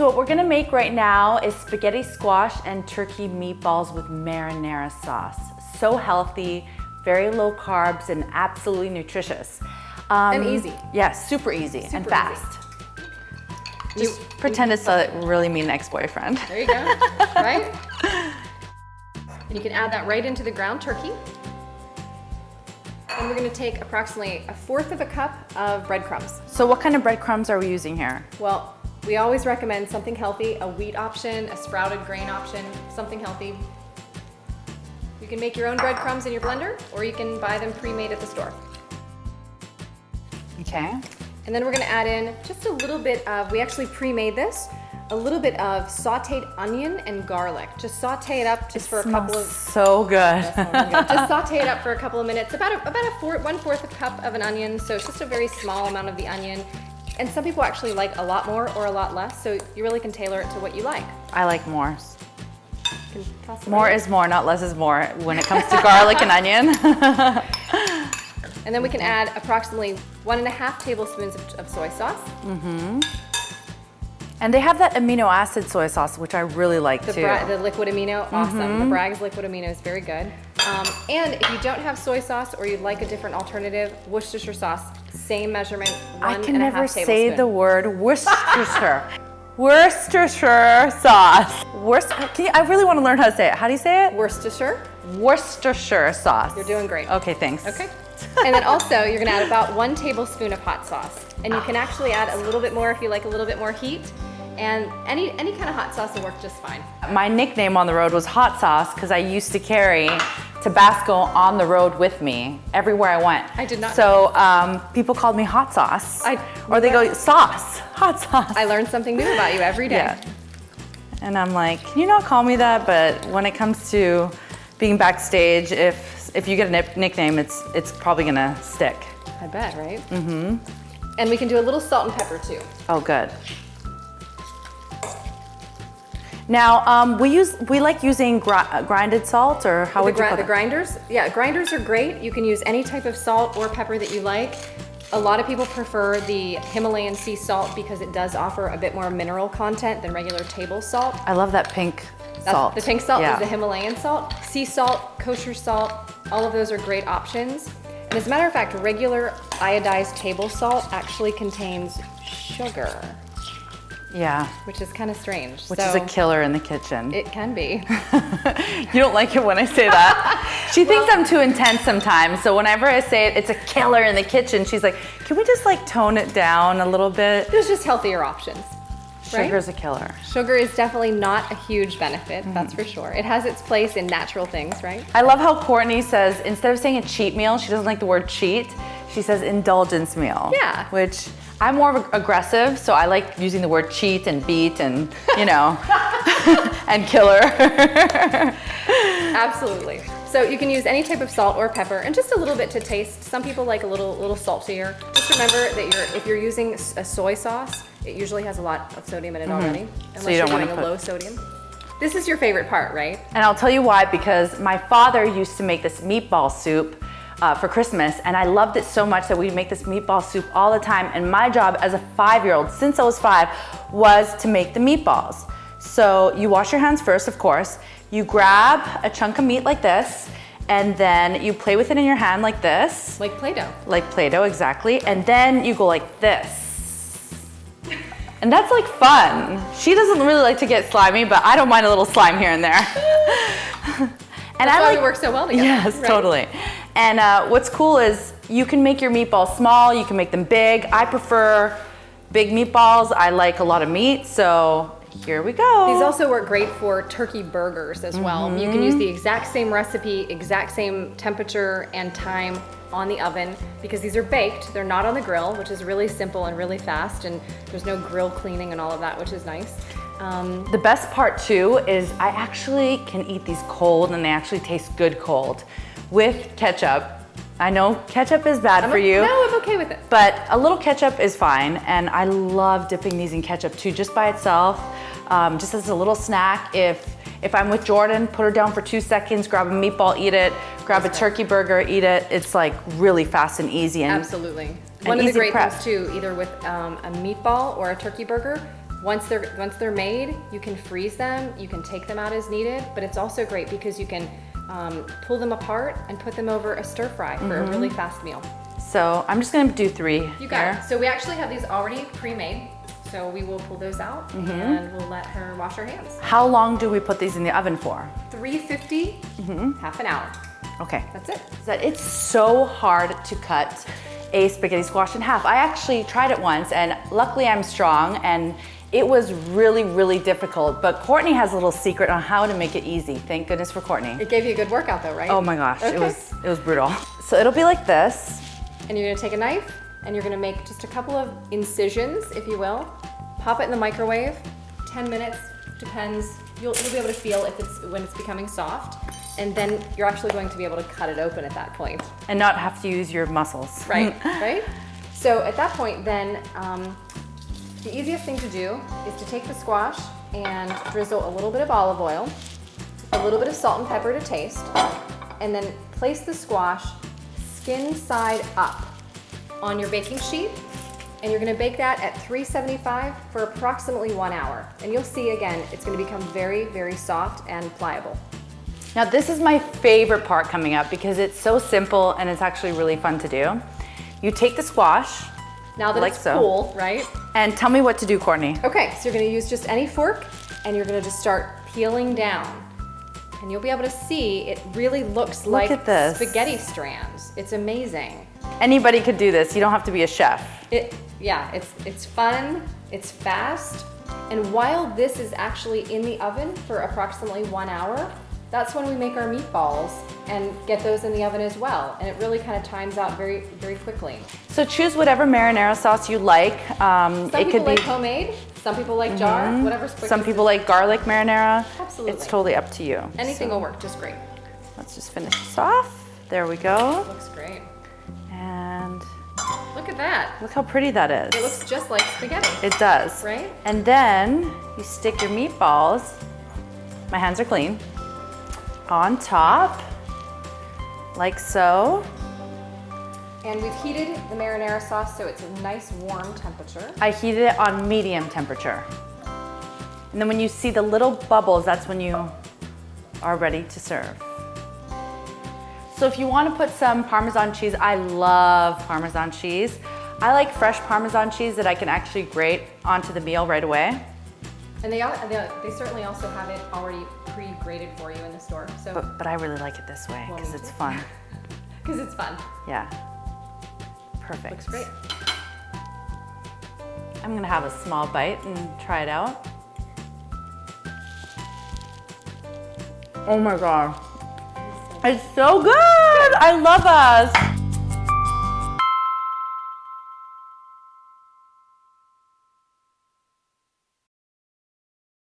So what we're gonna make right now is spaghetti squash and turkey meatballs with marinara sauce. So healthy, very low carbs, and absolutely nutritious. And easy. Yes, super easy and fast. Just pretend it's a really mean ex-boyfriend. There you go, right? And you can add that right into the ground turkey. And we're gonna take approximately 1/4 cup of breadcrumbs. So what kind of breadcrumbs are we using here? Well, we always recommend something healthy, a wheat option, a sprouted grain option, something healthy. You can make your own breadcrumbs in your blender, or you can buy them pre-made at the store. Okay. And then we're gonna add in just a little bit of, we actually pre-made this, a little bit of sauteed onion and garlic. Just saute it up just for a couple of... So good. Just saute it up for a couple of minutes. About 1/4 cup of an onion, so it's just a very small amount of the onion. And some people actually like a lot more or a lot less, so you really can tailor it to what you like. I like more. You can toss it More right is more, not less is more when it comes to garlic and onion. And then we can add approximately 1.5 tablespoons of soy sauce. And they have that amino acid soy sauce, which I really like too. The liquid amino, awesome. The Bragg's liquid amino is very good. And if you don't have soy sauce or you'd like a different alternative, Worcestershire sauce, same measurement, 1.5 I can never tablespoons. say the word Worcestershire. Worcestershire sauce. I really want to learn how to say it. How do you say it? Worcestershire. Worcestershire sauce. You're doing great. Okay, thanks. Okay. And then also you're gonna add about 1 tablespoon of hot sauce. And you can actually add a little bit more if you like a little bit more heat. And any kind of hot sauce will work just fine. My nickname on the road was Hot Sauce because I used to carry Tabasco on the road with me everywhere I went. I did not. So people called me Hot Sauce. Or they go, Sauce, Hot Sauce. I learn something new about you every day. Yeah. And I'm like, can you not call me that? But when it comes to being backstage, if you get a nickname, it's probably gonna stick. I bet, right? Mm-hmm. And we can do a little salt and pepper too. Oh, good. Now, we like using grinded salt, or how would you call it? The grinders? Yeah, grinders are great. You can use any type of salt or pepper that you like. A lot of people prefer the Himalayan sea salt because it does offer a bit more mineral content than regular table salt. I love that pink salt. The pink salt is the Himalayan salt. Sea salt, kosher salt, all of those are great options. And as a matter of fact, regular iodized table salt actually contains sugar. Yeah. Which is kind of strange. Which is a killer in the kitchen. It can be. You don't like it when I say that. She thinks I'm too intense sometimes, so whenever I say it's a killer in the kitchen, she's like, can we just like tone it down a little bit? There's just healthier options. Sugar's a killer. Sugar is definitely not a huge benefit, that's for sure. It has its place in natural things, right? I love how Courtney says, instead of saying a cheat meal, she doesn't like the word cheat, she says indulgence meal. Yeah. Which I'm more aggressive, so I like using the word cheat and beat and, you know, and killer. Absolutely. So you can use any type of salt or pepper and just a little bit to taste. Some people like a little saltier. Just remember that if you're using a soy sauce, it usually has a lot of sodium in it already, unless so you don't you're want doing to a low sodium. This is your favorite part, right? And I'll tell you why, because my father used to make this meatball soup for Christmas, and I loved it so much that we'd make this meatball soup all the time. And my job as a 5-year-old, since I was 5, was to make the meatballs. So you wash your hands first, of course. You grab a chunk of meat like this, and then you play with it in your hand like this. Like Play-Doh. Like Play-Doh, exactly. And then you go like this. And that's like fun. She doesn't really like to get slimy, but I don't mind a little slime here and there. And that's why we work so well together. Yes, right? Totally. And what's cool is you can make your meatballs small, you can make them big. I prefer big meatballs. I like a lot of meat, so here we go. These also work great for turkey burgers as well. You can use the exact same recipe, exact same temperature and time on the oven because these are baked. They're not on the grill, which is really simple and really fast, and there's no grill cleaning and all of that, which is nice. The best part too is I actually can eat these cold, and they actually taste good cold with ketchup. I know ketchup is bad for you. No, I'm okay with it. But a little ketchup is fine, and I love dipping these in ketchup too, just by itself, just as a little snack. If I'm with Jordan, put her down for 2 seconds, grab a meatball, eat it, grab a turkey burger, eat it. It's like really fast and easy. And absolutely. One of the great things too, either with a meatball or a turkey burger, Once they're made, you can freeze them, you can take them out as needed, but it's also great because you can pull them apart and put them over a stir fry for a really fast meal. So I'm just gonna do 3 You got it. So we actually have these already pre-made. So we will pull those out and we'll let her wash her hands. How long do we put these in the oven for? 350, half an hour. Okay. That's it. It's so hard to cut a spaghetti squash in half. I actually tried it once, and luckily I'm strong, and it was really, really difficult. But Courtney has a little secret on how to make it easy. Thank goodness for Courtney. It gave you a good workout though, right? Oh my gosh, Okay. it was brutal. So it'll be like this. And you're gonna take a knife and you're gonna make just a couple of incisions, if you will. Pop it in the microwave, 10 minutes, depends. You'll be able to feel when it's becoming soft. And then you're actually going to be able to cut it open at that point. And not have to use your muscles. Right, right? So at that point then, the easiest thing to do is to take the squash and drizzle a little bit of olive oil, a little bit of salt and pepper to taste, and then place the squash skin side up on your baking sheet, and you're gonna bake that at 375 for approximately 1 hour. And you'll see again, it's gonna become very, very soft and pliable. Now this is my favorite part coming up because it's so simple and it's actually really fun to do. You take the squash, Now that like it's so. cool, right? And tell me what to do, Courtney. Okay, so you're gonna use just any fork and you're gonna just start peeling down. And you'll be able to see it really looks like at this. spaghetti strands. It's amazing. Anybody could do this. You don't have to be a chef. It's fun, it's fast, and while this is actually in the oven for approximately 1 hour, that's when we make our meatballs and get those in the oven as well. And it really kind of times out very, very quickly. So choose whatever marinara sauce you like. Some people like homemade, some people like jar, whatever's quickest. Some people like garlic marinara. Absolutely. It's totally up to you. Anything will work just great. Let's just finish this off. There we go. Looks great. And Look at that. look how pretty that is. It looks just like spaghetti. It does. Right? And then you stick your meatballs, my hands are clean, on top, like so. And we've heated the marinara sauce so it's a nice warm temperature. I heated it on medium temperature. And then when you see the little bubbles, that's when you are ready to serve. So if you want to put some Parmesan cheese, I love Parmesan cheese. I like fresh Parmesan cheese that I can actually grate onto the meal right away. And they certainly also have it already pre-grated for you in the store. So But I really like it this way Well, because me it's too. fun. because it's fun. Yeah. Perfect. Looks great. I'm gonna have a small bite and try it out. Oh my God. It's so good! I love us.